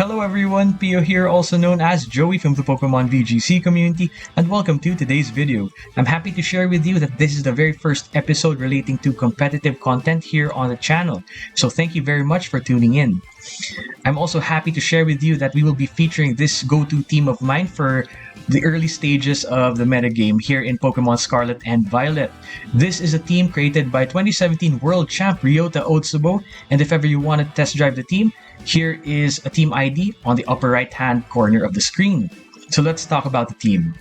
Hello everyone, Pio here, also known as Joey from the Pokemon VGC community, and welcome to today's video. I'm happy to share with you that this is the very first episode relating to competitive content here on the channel, so thank you very much for tuning in. I'm also happy to share with you that we will be featuring this go-to team of mine for the early stages of the metagame here in Pokemon Scarlet and Violet. This is a team created by 2017 World Champ Ryota Otsubo, and if ever you want to test drive the team, here is a team ID on the upper right hand corner of the screen. So let's talk about the team.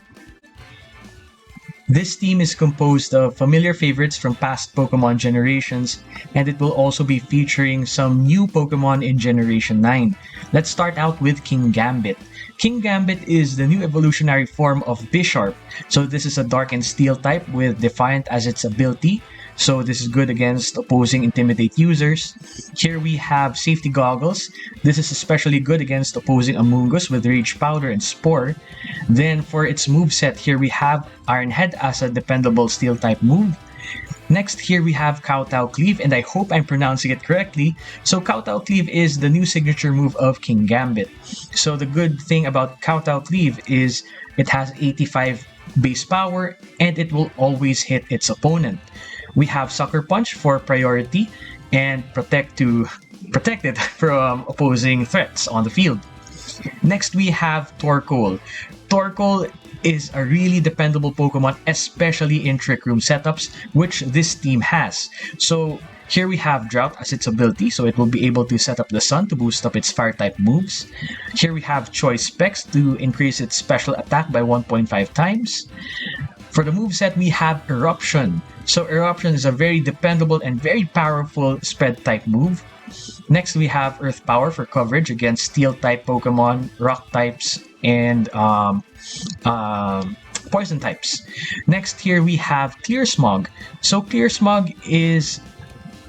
This team is composed of familiar favorites from past Pokemon generations, and it will also be featuring some new Pokemon in Generation 9. Let's start out with King Gambit. King Gambit is the new evolutionary form of Bisharp. So this is a Dark and Steel type with Defiant as its ability. So this is good against opposing Intimidate users. Here we have Safety Goggles. This is especially good against opposing Amoonguss with Rage Powder and Spore. Then for its moveset, here we have Iron Head as a dependable Steel type move. Next, here we have Kowtow Cleave, and I hope I'm pronouncing it correctly. So Kowtow Cleave is the new signature move of King Gambit. So the good thing about Kowtow Cleave is it has 85 base power and it will always hit its opponent. We have Sucker Punch for priority and protect it from opposing threats on the field. Next, we have Torkoal. Torkoal is a really dependable Pokemon, especially in Trick Room setups, which this team has. So here we have Drought as its ability, so it will be able to set up the Sun to boost up its Fire-type moves. Here we have Choice Specs to increase its special attack by 1.5 times. For the moveset, we have Eruption. So Eruption is a very dependable and very powerful spread-type move. Next, we have Earth Power for coverage against Steel-type Pokemon, Rock types, and Poison types. Next, here we have Clear Smog. So Clear Smog is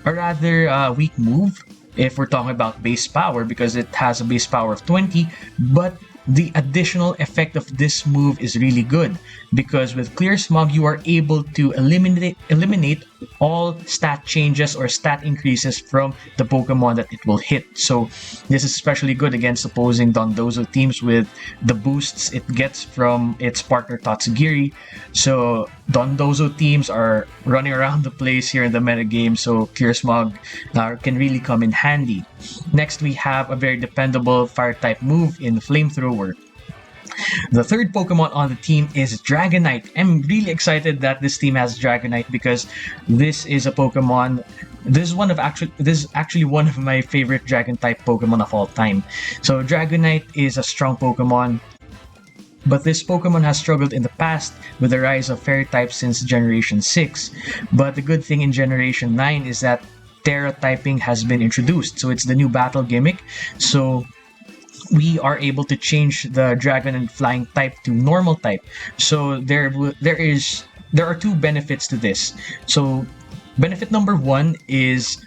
a rather weak move if we're talking about base power because it has a base power of 20, but the additional effect of this move is really good because with Clear Smog you are able to eliminate all stat changes or stat increases from the Pokemon that it will hit. So this is especially good against opposing Dondozo teams with the boosts it gets from its partner Tatsugiri. So Dondozo teams are running around the place here in the metagame, so Clear Smog can really come in handy. Next, we have a very dependable Fire-type move in Flamethrower. The third Pokemon on the team is Dragonite. I'm really excited that this team has Dragonite because this is a Pokemon. This is actually one of my favorite Dragon-type Pokemon of all time. So Dragonite is a strong Pokemon, but this Pokemon has struggled in the past with the rise of Fairy types since Generation 6. But the good thing in Generation 9 is that Terra typing has been introduced, so it's the new battle gimmick. So we are able to change the Dragon and Flying type to Normal type. So there are two benefits to this. So benefit number one is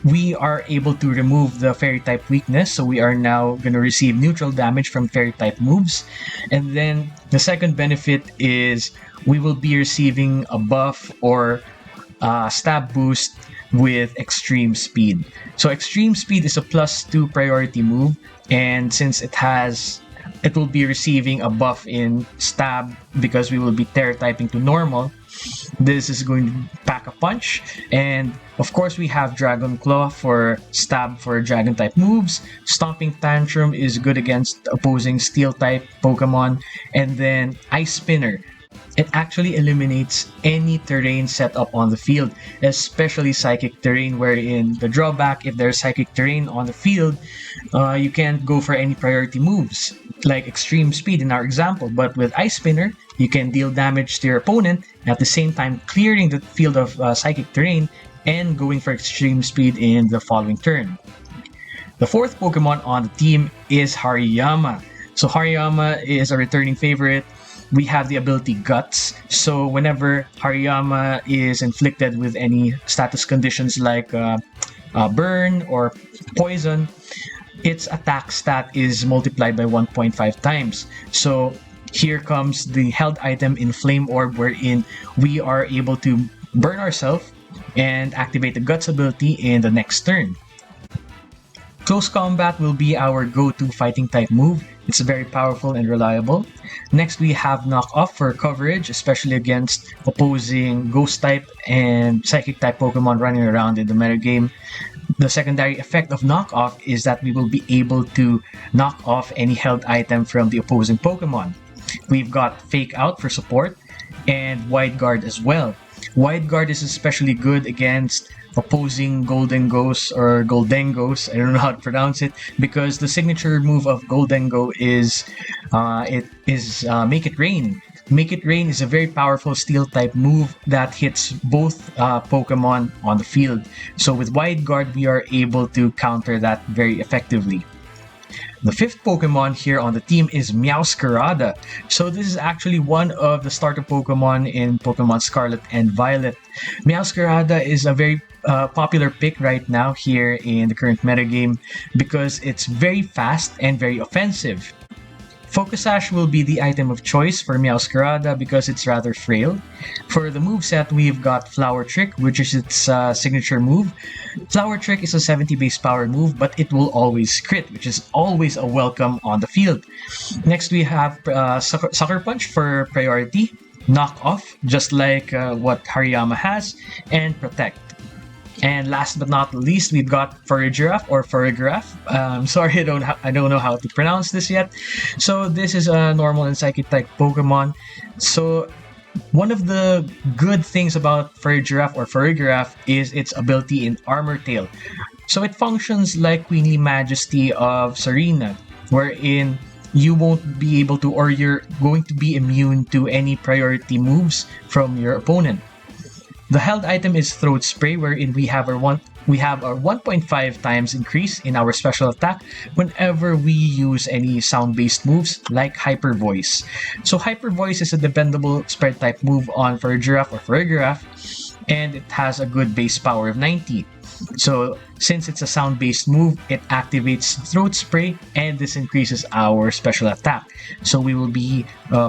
we are able to remove the Fairy type weakness, so we are now going to receive neutral damage from Fairy type moves. And then the second benefit is we will be receiving a buff or stab boost with Extreme Speed. So Extreme Speed is a +2 priority move, and since it will be receiving a buff in stab because we will be Terra typing to normal, this is going to pack a punch. And of course we have Dragon Claw for stab for Dragon type moves. Stomping Tantrum is good against opposing Steel type Pokemon. And then Ice Spinner, it actually eliminates any terrain set up on the field, especially psychic terrain, wherein the drawback, if there's psychic terrain on the field, you can't go for any priority moves like Extreme Speed in our example. But with Ice Spinner, you can deal damage to your opponent at the same time clearing the field of psychic terrain and going for Extreme Speed in the following turn. The fourth Pokemon on the team is Hariyama. So Hariyama is a returning favorite. We have the ability Guts, so whenever Hariyama is inflicted with any status conditions like burn or poison, its attack stat is multiplied by 1.5 times. So here comes the held item in Flame Orb, wherein we are able to burn ourselves and activate the Guts ability in the next turn. Close Combat will be our go-to fighting type move. It's very powerful and reliable. Next, we have Knock Off for coverage, especially against opposing Ghost type and Psychic type Pokemon running around in the metagame. The secondary effect of Knock Off is that we will be able to knock off any held item from the opposing Pokemon. We've got Fake Out for support and Wide Guard as well. Wide Guard is especially good against opposing Golden Ghosts or Goldengos, I don't know how to pronounce it, because the signature move of Goldengo is Make It Rain. Make It Rain is a very powerful steel type move that hits both Pokemon on the field. So with Wide Guard, we are able to counter that very effectively. The fifth Pokemon here on the team is Meowscarada. So this is actually one of the starter Pokemon in Pokemon Scarlet and Violet. Meowscarada is a very popular pick right now here in the current metagame because it's very fast and very offensive. Focus Sash will be the item of choice for Meowscarada because it's rather frail. For the moveset, we've got Flower Trick, which is its signature move. Flower Trick is a 70 base power move, but it will always crit, which is always a welcome on the field. Next, we have Sucker Punch for priority, Knock Off, just like what Hariyama has, and Protect. And last but not least, we've got Farigiraf or Farigiraf. Sorry, I don't know how to pronounce this yet. So this is a normal and psychic type Pokemon. So one of the good things about Farigiraf or Farigiraf is its ability in Armor Tail. So it functions like Queenly Majesty of Serena, wherein you won't be able to, or you're going to be immune to any priority moves from your opponent. The held item is Throat Spray, wherein we have our 1.5 times increase in our special attack whenever we use any sound-based moves like Hyper Voice. So Hyper Voice is a dependable spread type move on Farigiraf or Farigiraf, and it has a good base power of 90. So since it's a sound-based move, it activates Throat Spray, and this increases our special attack. So we will be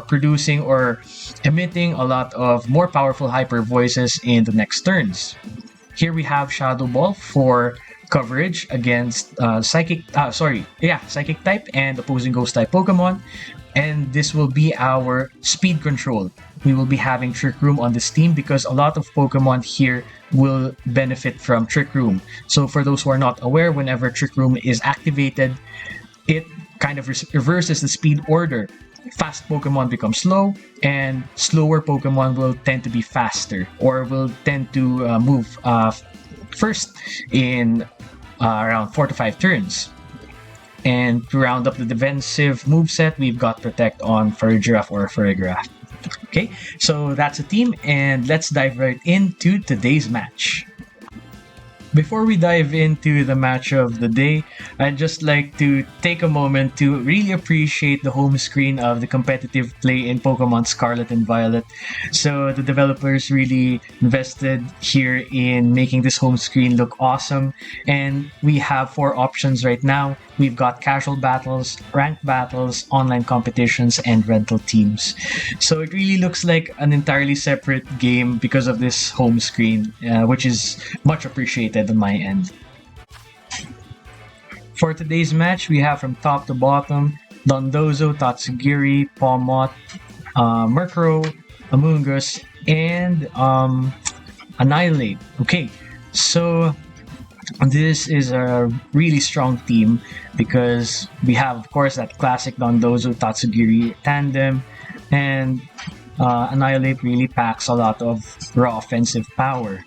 producing or emitting a lot of more powerful Hyper Voices in the next turns. Here we have Shadow Ball for coverage against Psychic type and opposing Ghost type Pokemon, and this will be our speed control. We will be having Trick Room on this team because a lot of Pokemon here will benefit from Trick Room. So for those who are not aware, whenever Trick Room is activated, it kind of reverses the speed order. Fast Pokemon become slow, and slower Pokemon will tend to be faster or will tend to move first in around 4 to 5 turns. And to round up the defensive moveset, we've got Protect on Farigiraf or Farigiraf. Okay, so that's a team, and let's dive right into today's match. Before we dive into the match of the day, I'd just like to take a moment to really appreciate the home screen of the competitive play in Pokemon Scarlet and Violet. So the developers really invested here in making this home screen look awesome, and we have 4 options right now. We've got casual battles, ranked battles, online competitions, and rental teams. So it really looks like an entirely separate game because of this home screen, which is much appreciated on my end. For today's match, we have from top to bottom, Dondozo, Tatsugiri, Pawmot, Murkrow, Amoonguss, and Annihilate. Okay, so this is a really strong team because we have, of course, that classic Dondozo Tatsugiri tandem, and Annihilate really packs a lot of raw offensive power.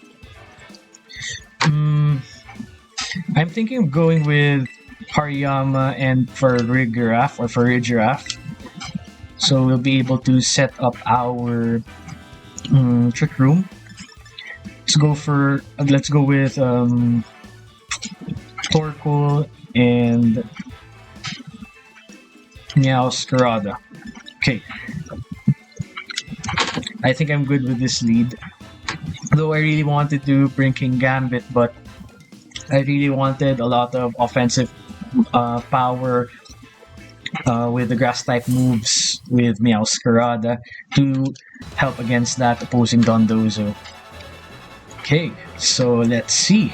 I'm thinking of going with Hariyama and Farigiraf. So we'll be able to set up our Trick Room. Let's go with Torkoal and Meowscarada. Okay. I think I'm good with this lead. Though I really wanted to bring King Gambit, but I really wanted a lot of offensive power with the grass type moves with Meowscarada to help against that opposing Dondozo. Okay, so let's see.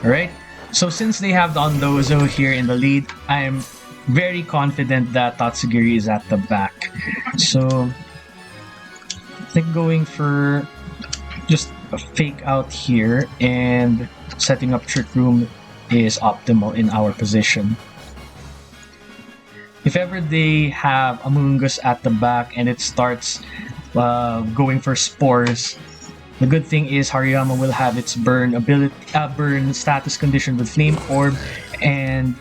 Alright, So since they have Dondozo here in the lead, I'm very confident that Tatsugiri is at the back. So I think going for just a fake out here and setting up Trick Room is optimal in our position. If ever they have Amoongus at the back and it starts going for spores, the good thing is Hariyama will have its burn status condition with Flame Orb, and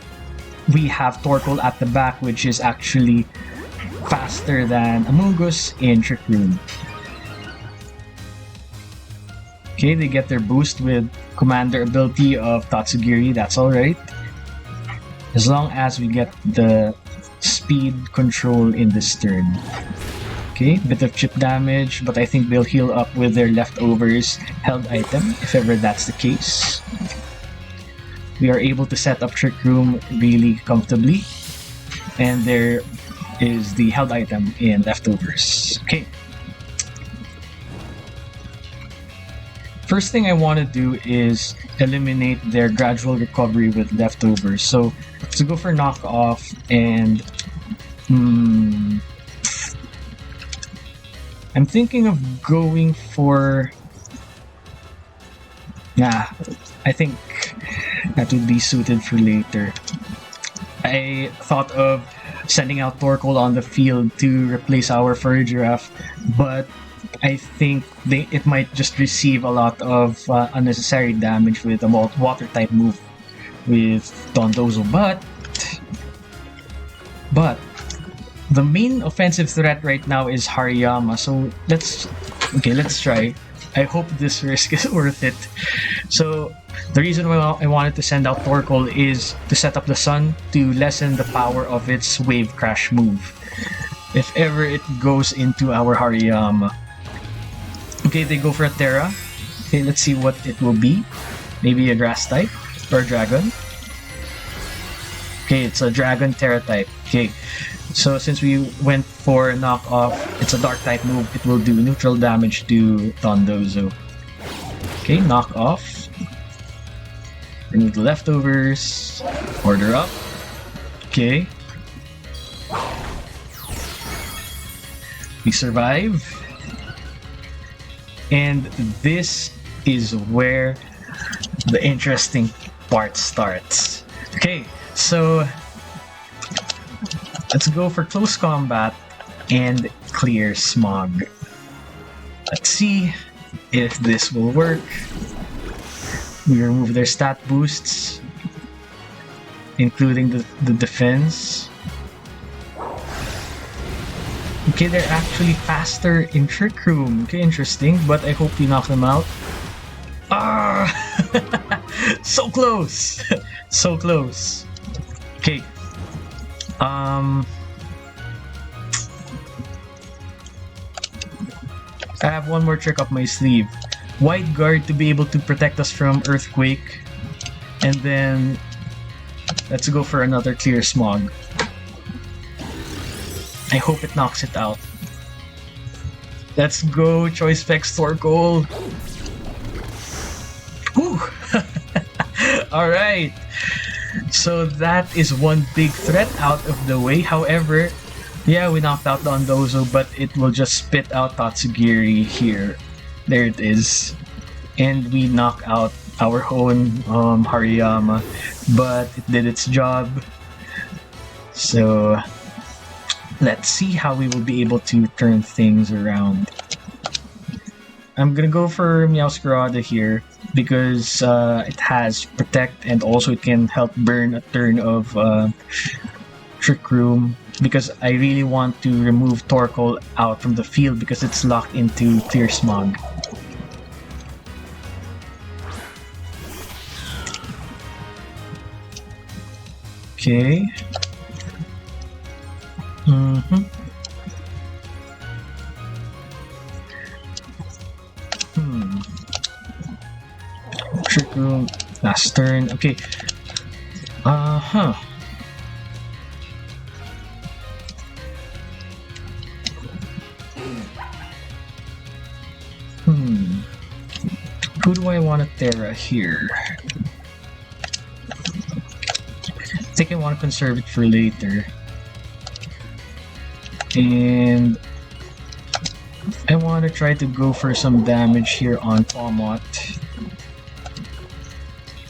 we have Torkoal at the back, which is actually faster than Amoongus in Trick Room. Okay, they get their boost with Commander ability of Tatsugiri, that's alright. As long as we get the speed control in this turn. Okay, bit of chip damage, but I think they'll heal up with their leftovers held item, if ever that's the case. We are able to set up Trick Room really comfortably. And there is the held item in leftovers. Okay. First thing I want to do is eliminate their gradual recovery with leftovers. So let's go for knockoff and I'm thinking of going for... Nah, I think that would be suited for later. I thought of sending out Torkoal on the field to replace our Farigiraf, but I think it might just receive a lot of unnecessary damage with a water-type move with Dondozo. But the main offensive threat right now is Hariyama, so let's try. I hope this risk is worth it. So the reason why I wanted to send out Torkoal is to set up the Sun to lessen the power of its Wave Crash move if ever it goes into our Hariyama. Okay, they go for a Terra. Okay, let's see what it will be. Maybe a Grass type or a Dragon. Okay, it's a Dragon Terra type. Okay, so since we went for knockoff, it's a Dark type move. It will do neutral damage to Dondozo. Okay, knockoff. Remove the leftovers. Order up. Okay. We survive. And this is where the interesting part starts. Okay, so let's go for close combat and clear Smog. Let's see if this will work. We remove their stat boosts, including the defense. Okay, they're actually faster in Trick Room. Okay, interesting, but I hope we knock them out. Ah! So close! So close. Okay. I have one more trick up my sleeve. Wide Guard to be able to protect us from Earthquake. And then let's go for another Clear Smog. I hope it knocks it out. Let's go, Choice Specs Torkoal. Whew! Alright. So that is one big threat out of the way. However, yeah, we knocked out Dondozo, but it will just spit out Tatsugiri here. There it is. And we knock out our own Hariyama, but it did its job. So let's see how we will be able to turn things around. I'm gonna go for Meowscarada here because it has Protect and also it can help burn a turn of Trick Room, because I really want to remove Torkoal out from the field because it's locked into Clear Smog. Okay. Trick Room, last turn. Okay. Who do I want to Terra here? think I want to conserve it for later. And I want to try to go for some damage here on Palmot.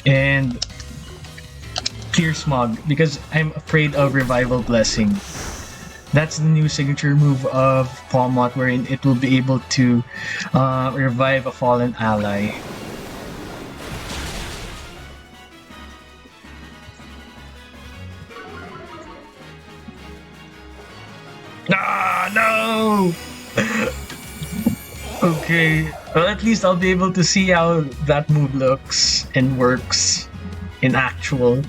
And Clear Smog, because I'm afraid of Revival Blessing. That's the new signature move of Palmot, wherein it will be able to revive a fallen ally. Ah, no! Okay, well, at least I'll be able to see how that move looks and works in actual.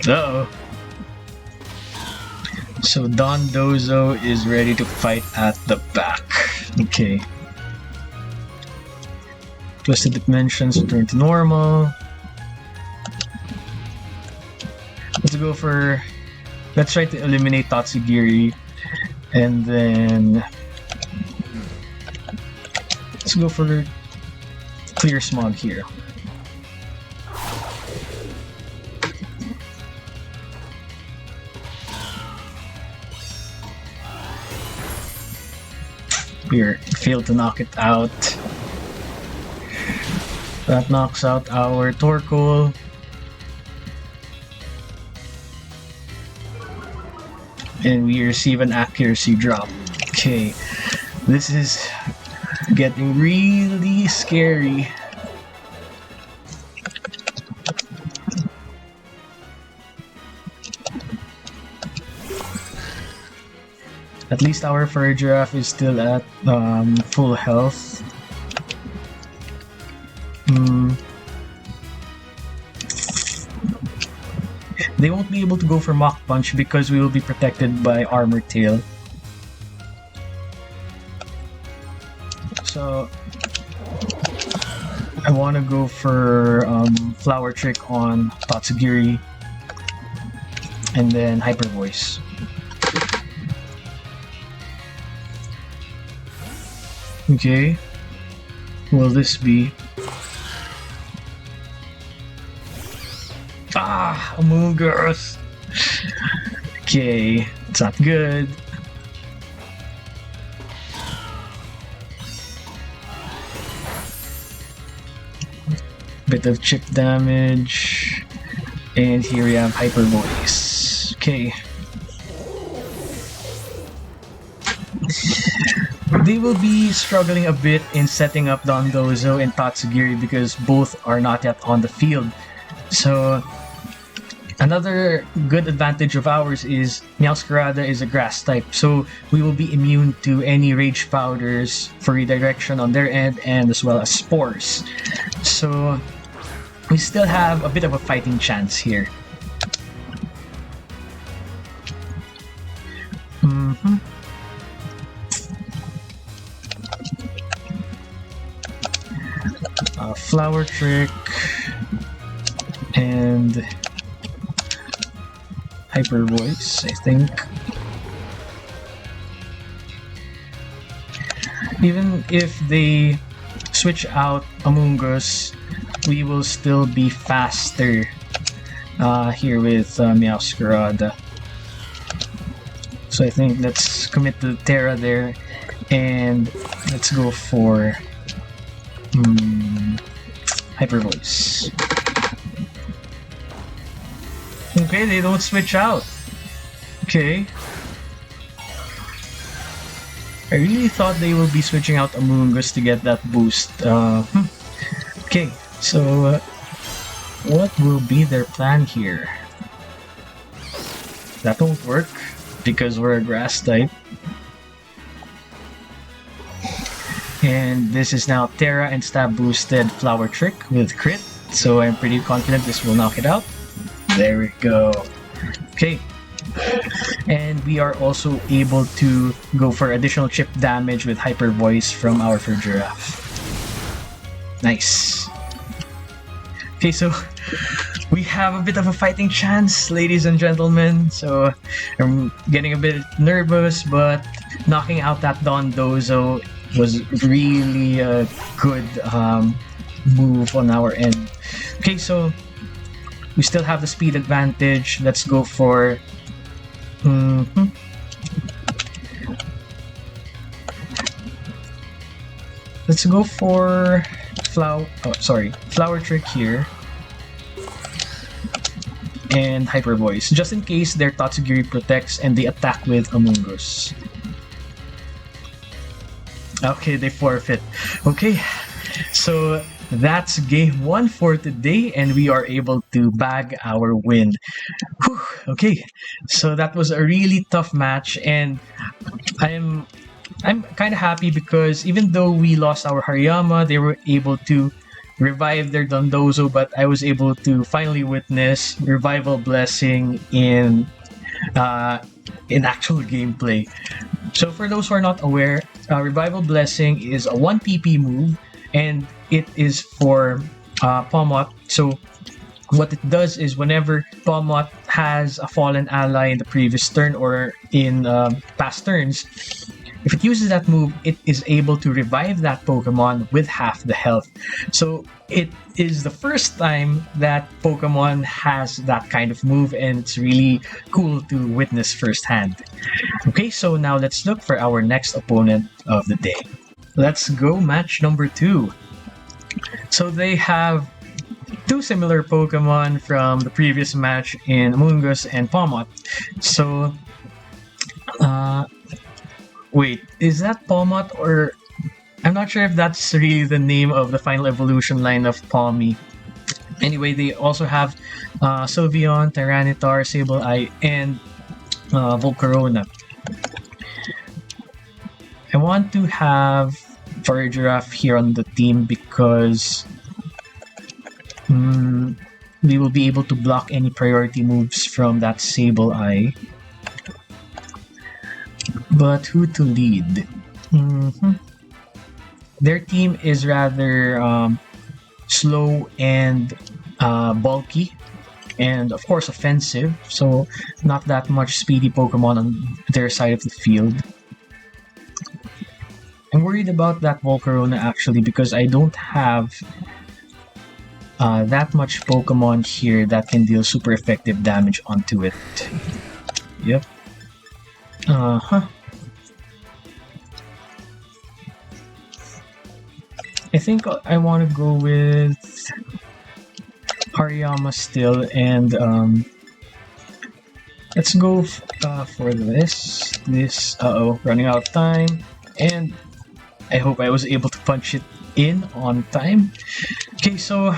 Uh-oh. So Don Dozo is ready to fight at the back. Okay. Twisted Dimensions return to normal. Let's try to eliminate Tatsugiri. And then let's go for Clear Smog here. Here, failed to knock it out. That knocks out our Torkoal. And we receive an accuracy drop. Okay, this is getting really scary. At least our Farigiraf is still at full health. They won't be able to go for Mach Punch because we will be protected by Armor Tail. So I want to go for Flower Trick on Tatsugiri and then Hyper Voice. Okay, will this be? Ah, Amoonguss! Okay, it's not good. Bit of chip damage, and here we have Hyper Voice. Okay. They will be struggling a bit in setting up Don Dozo and Tatsugiri because both are not yet on the field. So another good advantage of ours is Meowscarada is a grass type, so we will be immune to any Rage Powders for redirection on their end and as well as Spores. So we still have a bit of a fighting chance here. Flower Trick and Hyper Voice, I think. Even if they switch out Amoonguss, we will still be faster here with Meowscarada. So I think let's commit to Terra there and let's go for Hyper Voice. Okay, they don't switch out. Okay. I really thought they will be switching out Amoonguss to get that boost. Okay, so what will be their plan here? That won't work because we're a grass type. And this is now Terra and Stab boosted Flower Trick with crit, so I'm pretty confident this will knock it out. There we go. Okay. And we are also able to go for additional chip damage with Hyper Voice from our Farigiraf. Nice. Okay, so we have a bit of a fighting chance, ladies and gentlemen. So I'm getting a bit nervous, but knocking out that Don Dozo was really a good move on our end. Okay, so We still have the speed advantage. Let's go for... Let's go for Flower Trick here. And Hyper Voice, just in case their Tatsugiri protects and they attack with Amoonguss. Okay, they forfeit. Okay, so that's game 1 for today, and we are able to bag our win. Whew, okay, so that was a really tough match, and I'm kind of happy because even though we lost our Hariyama, they were able to revive their Dondozo, but I was able to finally witness Revival Blessing in actual gameplay. So for those who are not aware, Revival Blessing is a 1 PP move, and it is for Pomot. So what it does is whenever Pomot has a fallen ally in the previous turn or in past turns, if it uses that move, it is able to revive that Pokemon with half the health. So it is the first time that Pokemon has that kind of move, and it's really cool to witness firsthand. Okay, so now let's look for our next opponent of the day. Let's go match number 2. So they have 2 similar Pokemon from the previous match in Amoonguss and Pomot. So, wait, is that Pomot or... I'm not sure if that's really the name of the final evolution line of Palmy. Anyway, they also have Sylveon, Tyranitar, Sableye, and Volcarona. I want to have Farigiraf here on the team because we will be able to block any priority moves from that Sableye. But who to lead? Their team is rather slow and bulky, and of course offensive, so not that much speedy Pokemon on their side of the field. I'm worried about that Volcarona actually because I don't have that much Pokemon here that can deal super effective damage onto it. Yep. I think I want to go with Hariyama still, and let's go for this. Running out of time, and I hope I was able to punch it in on time. Okay, so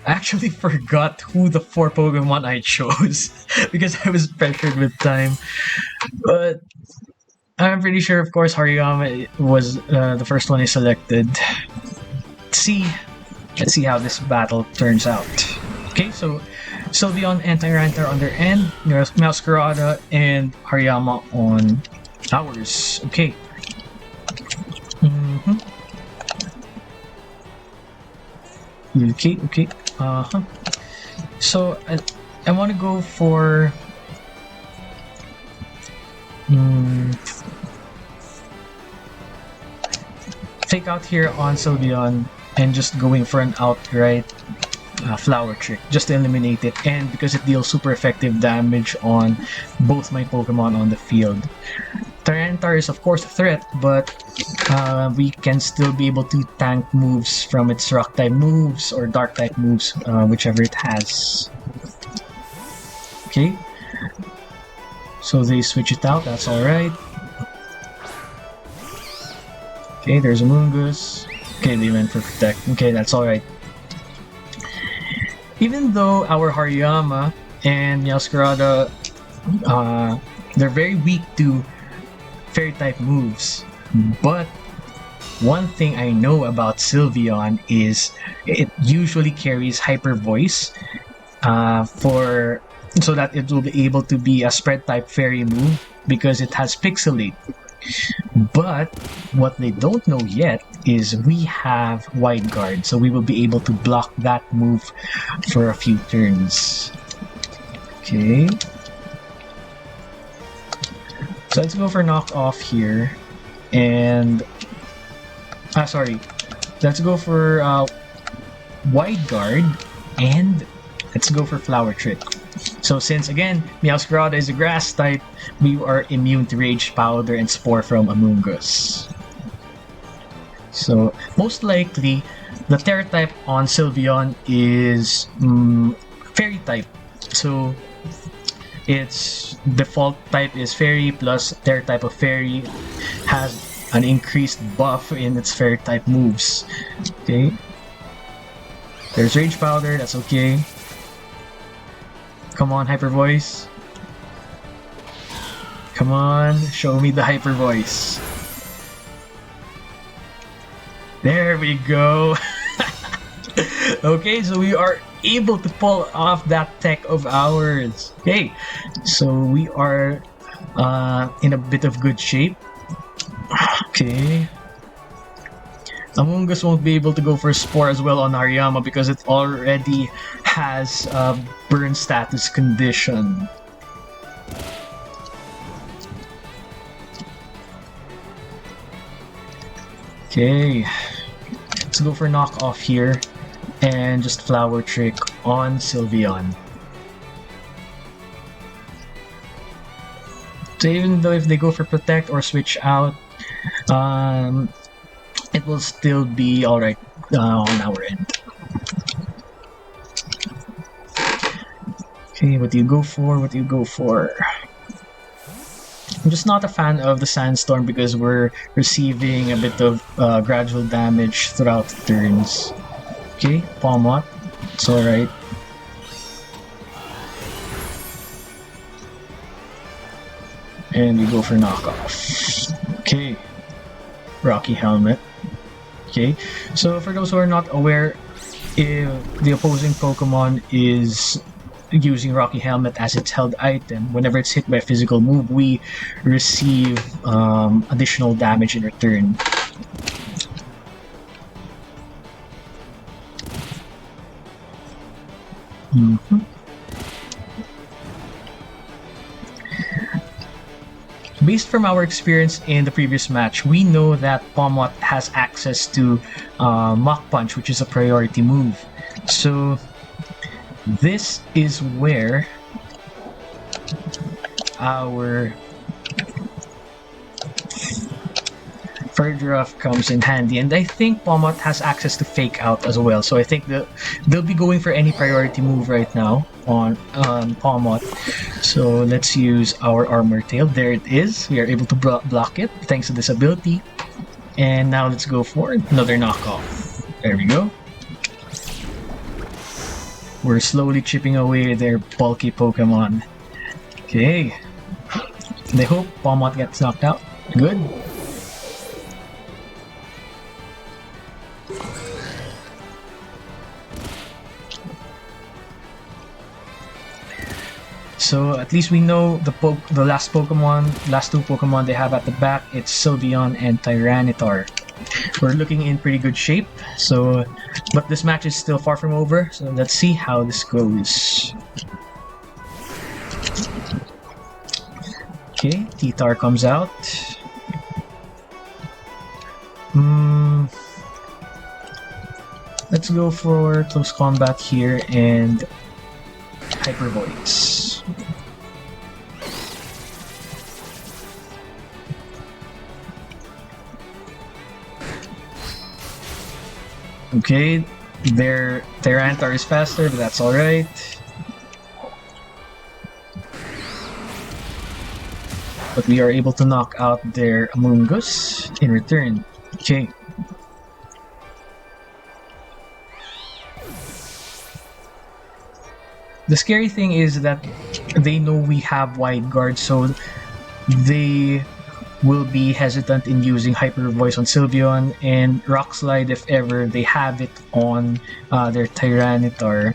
I actually forgot who the 4 Pokemon I chose because I was pressured with time, but I'm pretty sure, of course, Hariyama was the first one I selected. Let's see how this battle turns out. Okay, so Sylveon and Tyranitar on their end, Masquerada and Hariyama on ours. Okay. Okay. So I want to go for take out here on Sylveon and just going for an outright Flower Trick just to eliminate it, and because it deals super effective damage on both my Pokemon on the field. Tyranitar is of course a threat, but we can still be able to tank moves from its rock type moves or dark type moves, whichever it has. Okay, so they switch it out, that's alright. Okay, there's a Amoonguss. Okay, they went for Protect. Okay, that's alright. Even though our Hariyama and Masquerada, they're very weak to Fairy-type moves, but one thing I know about Sylveon is it usually carries Hyper Voice so that it will be able to be a Spread-type Fairy move because it has Pixelate. But what they don't know yet is we have Wide Guard, so we will be able to block that move for a few turns. Okay. So let's go for Knock Off here, and let's go for Wide Guard, And let's go for Flower Trick. So since again, Meowscarada is a grass type, we are immune to Rage Powder and Spore from Amoonguss. So most likely, the Terra type on Sylveon is Fairy type. So its default type is Fairy plus Terra type of Fairy has an increased buff in its Fairy type moves. Okay. There's Rage Powder, that's okay. Come on, Hyper Voice. Come on, show me the Hyper Voice. There we go. Okay, so we are able to pull off that tech of ours. Okay, so we are in a bit of good shape. Okay. Amoonguss won't be able to go for Spore as well on Hariyama because it already has a burn status condition. Okay, let's go for Knock Off here and just Flower Trick on Sylveon. So even though if they go for Protect or switch out, it will still be alright on our end. Okay, what do you go for? What do you go for? I'm just not a fan of the Sandstorm because we're receiving a bit of gradual damage throughout the turns. Okay, Palmot. It's alright. And we go for Knockoff. Okay. Rocky Helmet. Okay, so for those who are not aware, if the opposing Pokemon is using Rocky Helmet as its held item, whenever it's hit by a physical move, we receive additional damage in return. Based from our experience in the previous match, we know that Palmot has access to Mach Punch, which is a priority move. So this is where our Farigiraf comes in handy, and I think Palmot has access to Fake Out as well. So I think they'll be going for any priority move right now on Palmot. So let's use our Armor Tail. There it is. We are able to block it thanks to this ability. And now let's go for another knockoff. There we go. We're slowly chipping away their bulky Pokemon. Okay. And I hope Palmot gets knocked out. Good. So at least we know the last two Pokemon they have at the back. It's Sylveon and Tyranitar. We're looking in pretty good shape. So, but this match is still far from over. So let's see how this goes. Okay, T-Tar comes out. Let's go for close combat here and Hyper Voice. Okay, their Tyranitar is faster, but that's alright. But we are able to knock out their Amoonguss in return. Okay. The scary thing is that they know we have Wide Guard, so they will be hesitant in using Hyper Voice on Sylveon, and Rock Slide if ever they have it on their Tyranitar.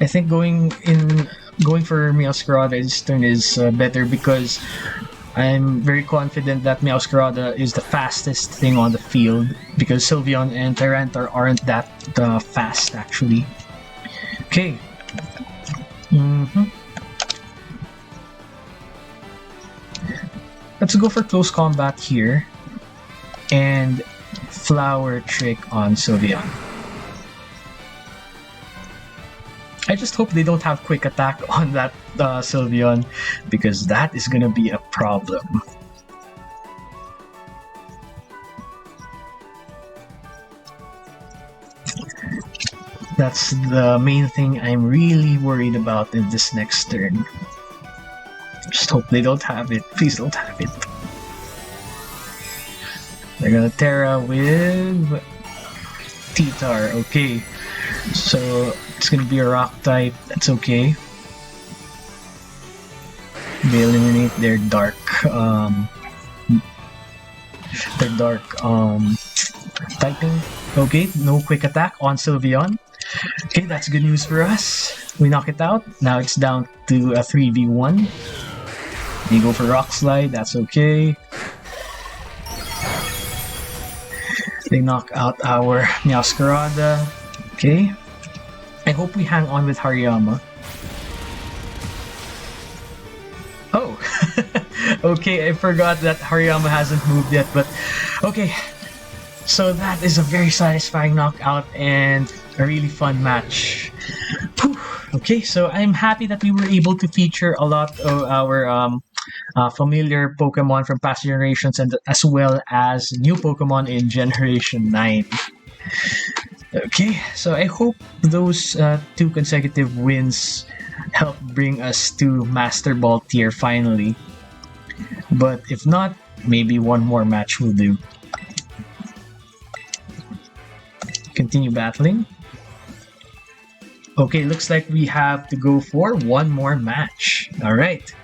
I think going for Meowscarada's turn is better because I'm very confident that Meowscarada is the fastest thing on the field because Sylveon and Tyranitar aren't that fast actually. Okay. Let's go for close combat here and Flower Trick on Sylveon. I just hope they don't have quick attack on that Sylveon because that is gonna be a problem. That's the main thing I'm really worried about in this next turn. Just hope they don't have it. Please don't have it. They're gonna Terra with T-Tar. Okay. So it's gonna be a rock type. That's okay. They eliminate their dark typing. Okay, no quick attack on Sylveon. Okay, that's good news for us. We knock it out. Now it's down to a 3v1. They go for Rock Slide, that's okay. They knock out our Meowscarada. Okay. I hope we hang on with Hariyama. Oh! Okay, I forgot that Hariyama hasn't moved yet, but okay. So that is a very satisfying knockout and a really fun match. Whew. Okay, so I'm happy that we were able to feature a lot of our familiar Pokemon from past generations and as well as new Pokemon in Generation 9. Okay, so I hope those 2 consecutive wins help bring us to Master Ball tier finally. But if not, maybe one more match will do. Continue battling. Okay, looks like we have to go for one more match. Alright.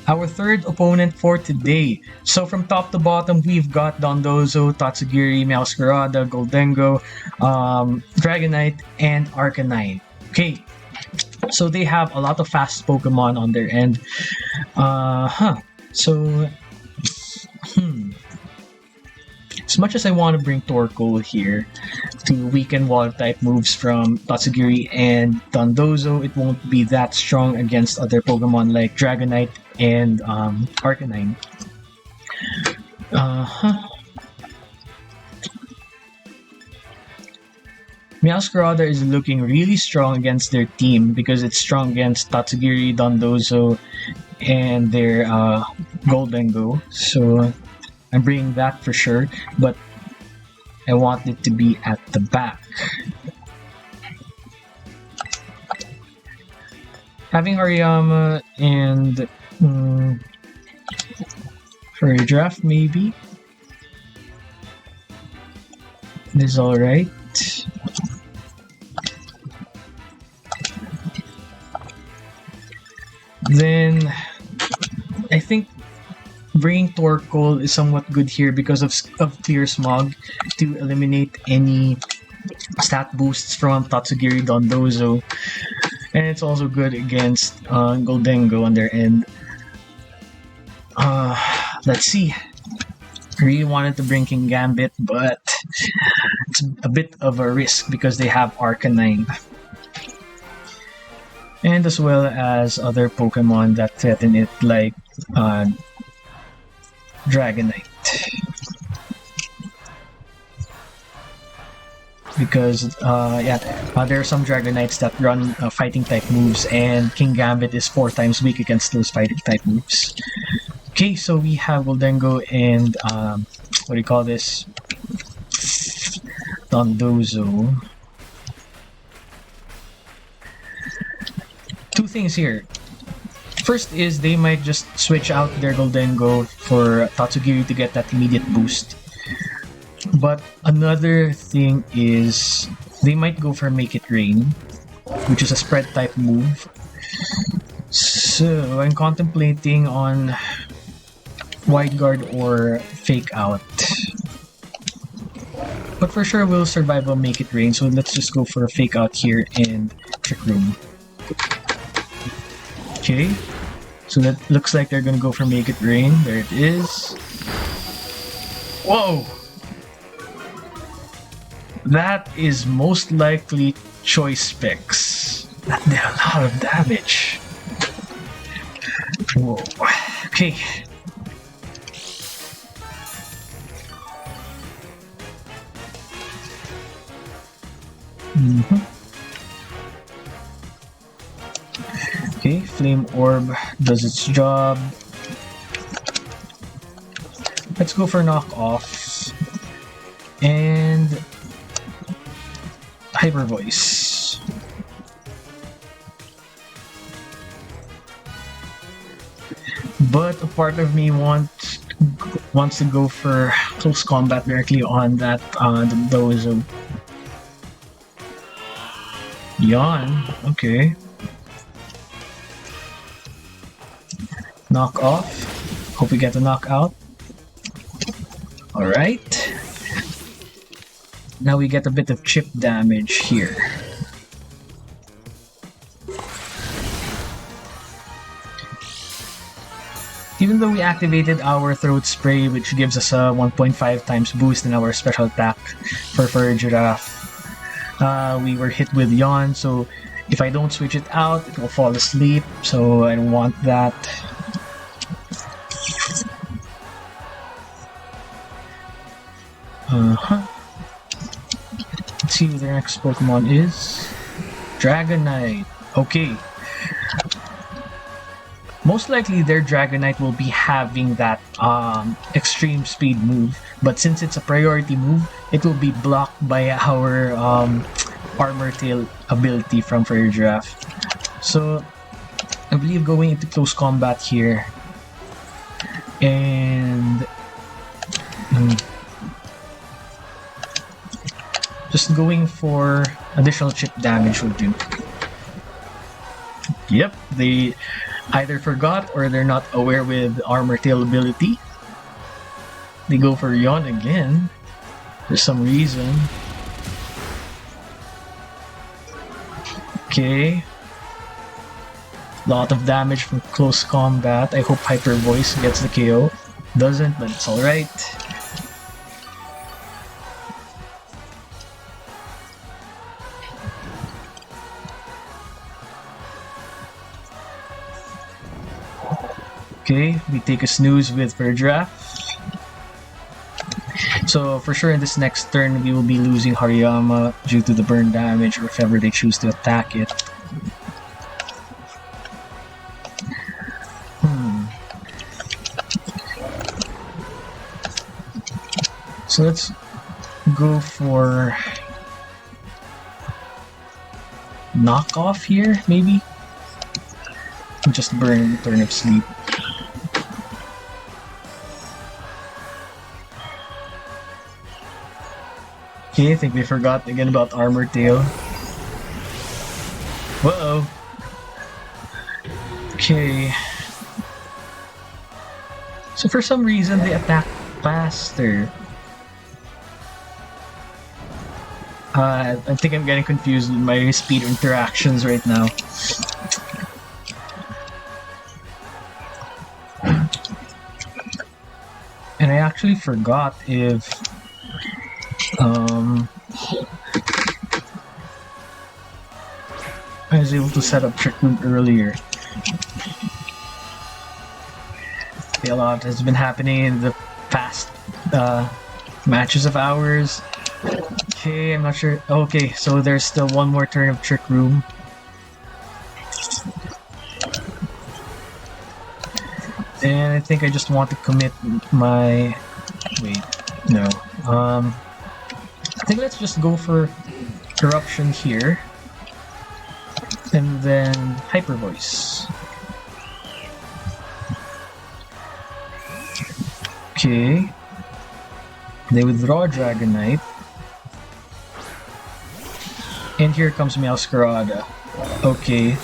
Our third opponent for today. So from top to bottom, we've got Dondozo, Tatsugiri, Meowscarada, Goldengo, Dragonite, and Arcanine. Okay, so they have a lot of fast Pokemon on their end. So, as much as I want to bring Torkoal here to weaken water type moves from Tatsugiri and Dondozo, it won't be that strong against other Pokemon like Dragonite and Arcanine. Meowscarada is looking really strong against their team because it's strong against Tatsugiri, Dondozo, and their Goldengo. So I'm bringing that for sure, but I want it to be at the back. Having Hariyama and Farigiraf maybe is alright. Then I think bringing Torkoal is somewhat good here because of Clear Smog to eliminate any stat boosts from Tatsugiri, Dondozo, and it's also good against Goldengo on their end. Let's see. I really wanted to bring King Gambit, but it's a bit of a risk because they have Arcanine. And as well as other Pokemon that threaten it like Dragonite. Because there are some Dragonites that run fighting type moves, and King Gambit is 4 times weak against those fighting type moves. Okay, so we have Goldengo and what do you call this? Dondozo. 2 things here. First is they might just switch out their Goldengo for Tatsugiri to get that immediate boost. But another thing is they might go for Make It Rain, which is a spread type move. So I'm contemplating on Wide Guard or Fake Out. But for sure we'll survive on Make It Rain, so let's just go for a Fake Out here and Trick Room. Okay. So that looks like they're gonna go for Make It Rain. There it is. Whoa! That is most likely Choice Specs. That did a lot of damage. Whoa. Okay. Okay, Flame Orb does its job. Let's go for Knock Off. And Hyper Voice. But a part of me wants to go for close combat directly on that Dozo. Yawn, okay. Knock off. Hope we get a knockout. Alright. Now we get a bit of chip damage here. Even though we activated our Throat Spray, which gives us a 1.5 times boost in our special attack for Farigiraf, we were hit with Yawn, so if I don't switch it out, it will fall asleep, so I don't want that. Let's see who their next Pokemon is. Dragonite. Okay. Most likely their Dragonite will be having that extreme speed move, but since it's a priority move, it will be blocked by our Armor Tail ability from Farigiraf. So I believe going into close combat here and just going for additional chip damage will do. Yep, they either forgot or they're not aware with Armor Tail ability. They go for Yawn again for some reason. Okay. Lot of damage from close combat. I hope Hyper Voice gets the KO. Doesn't, but it's alright. Okay, we take a snooze with Farigiraf. So for sure in this next turn we will be losing Hariyama due to the burn damage or if ever they choose to attack it. So let's go for knockoff here, maybe? Just burn Turnip Sleep. Okay, I think we forgot again about Armor Tail. Whoa. Okay. So for some reason they attack faster. I think I'm getting confused with my speed interactions right now. And I actually forgot if I was able to set up Trick Room earlier. A lot has been happening in the past matches of ours. Okay, I'm not sure. Okay, so there's still one more turn of Trick Room. And I think I just want to commit my... Wait, no. I think let's just go for Eruption here. And then Hyper Voice. Okay. They withdraw Dragonite. And here comes Meowscarada. Okay.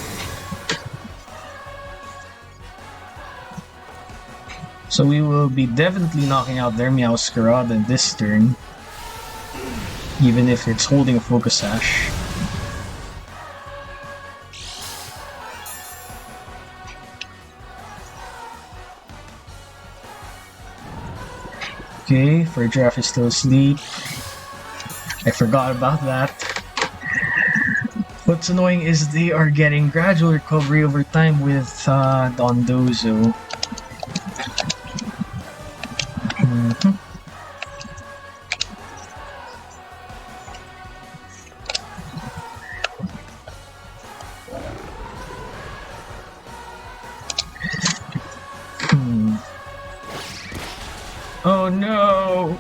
So we will be definitely knocking out their Meowscarada this turn. Even if it's holding a Focus Sash. Okay, Farigiraf is still asleep. I forgot about that. What's annoying is they are getting gradual recovery over time with Dondozo. Mm-hmm. Oh no!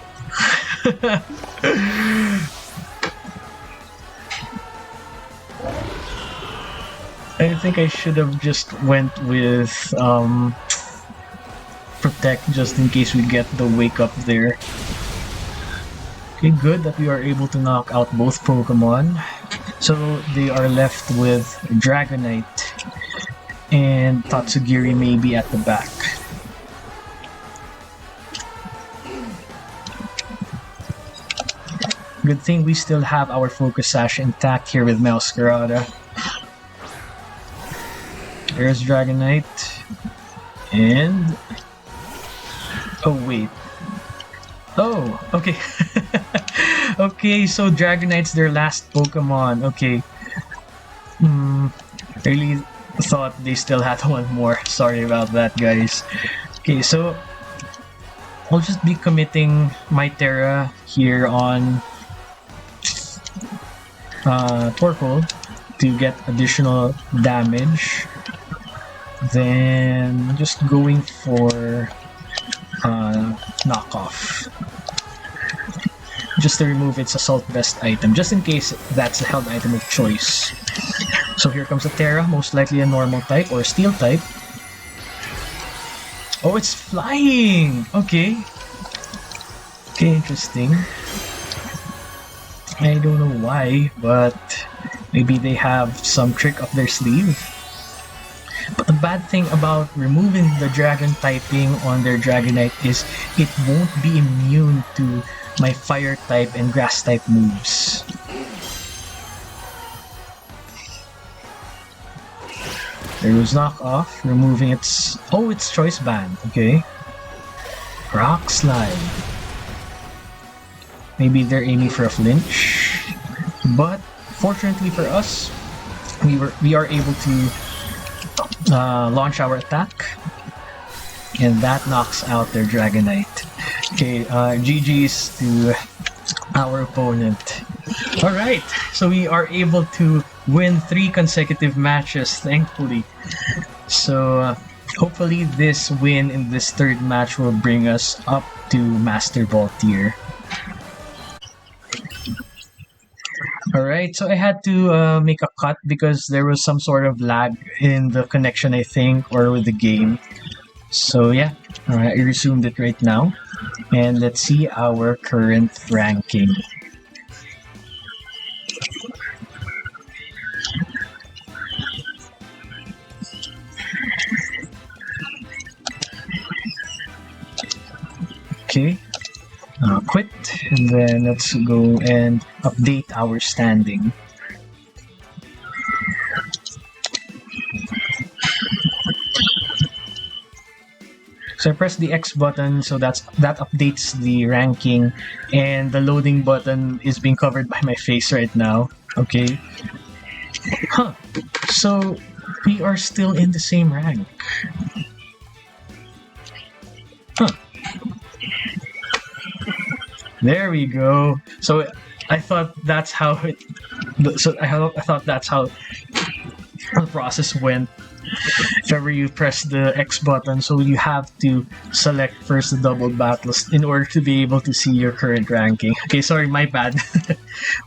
I think I should have just went with Protect just in case we get the wake up there. Okay, good that we are able to knock out both Pokemon. So they are left with Dragonite and Tatsugiri maybe at the back. Good thing we still have our Focus Sash intact here with Meowscarada. There's Dragonite. And... oh, wait. Oh, okay. Okay, so Dragonite's their last Pokemon. Okay. I really thought they still had one more. Sorry about that, guys. Okay, so... I'll just be committing my Terra here on Torkoal to get additional damage. Then just going for knockoff. Just to remove its assault vest item, just in case that's a held item of choice. So here comes a Terra, most likely a normal type or steel type. Oh, it's flying! Okay. Okay, interesting. I don't know why, but maybe they have some trick up their sleeve. But the bad thing about removing the dragon typing on their Dragonite is it won't be immune to my fire type and grass type moves. There goes knockoff, removing its... oh, it's choice band, okay. Rock slide. Maybe they're aiming for a flinch, but fortunately for us, we are able to launch our attack, and that knocks out their Dragonite. Okay, GG's to our opponent. Alright, so we are able to win 3 consecutive matches, thankfully. So hopefully this win in this third match will bring us up to Master Ball tier. Alright, so I had to make a cut because there was some sort of lag in the connection, I think, or with the game. So yeah, alright, I resumed it right now. And let's see our current ranking. Okay. Quit, and then let's go and update our standing. So I press the X button, so that updates the ranking, and the loading button is being covered by my face right now. Okay. Huh. So we are still in the same rank. Huh. There we go. So I thought that's how it. So I thought that's how the process went. If ever you press the X button, so you have to select first the double battles in order to be able to see your current ranking. Okay, sorry, my bad.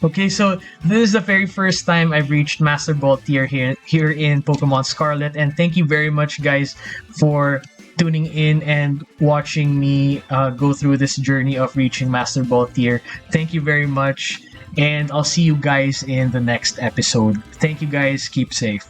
Okay, so this is the very first time I've reached Master Ball tier here in Pokemon Scarlet, and thank you very much, guys, for tuning in and watching me go through this journey of reaching Master Ball tier. Thank you very much, and I'll see you guys in the next episode. Thank you, guys. Keep safe.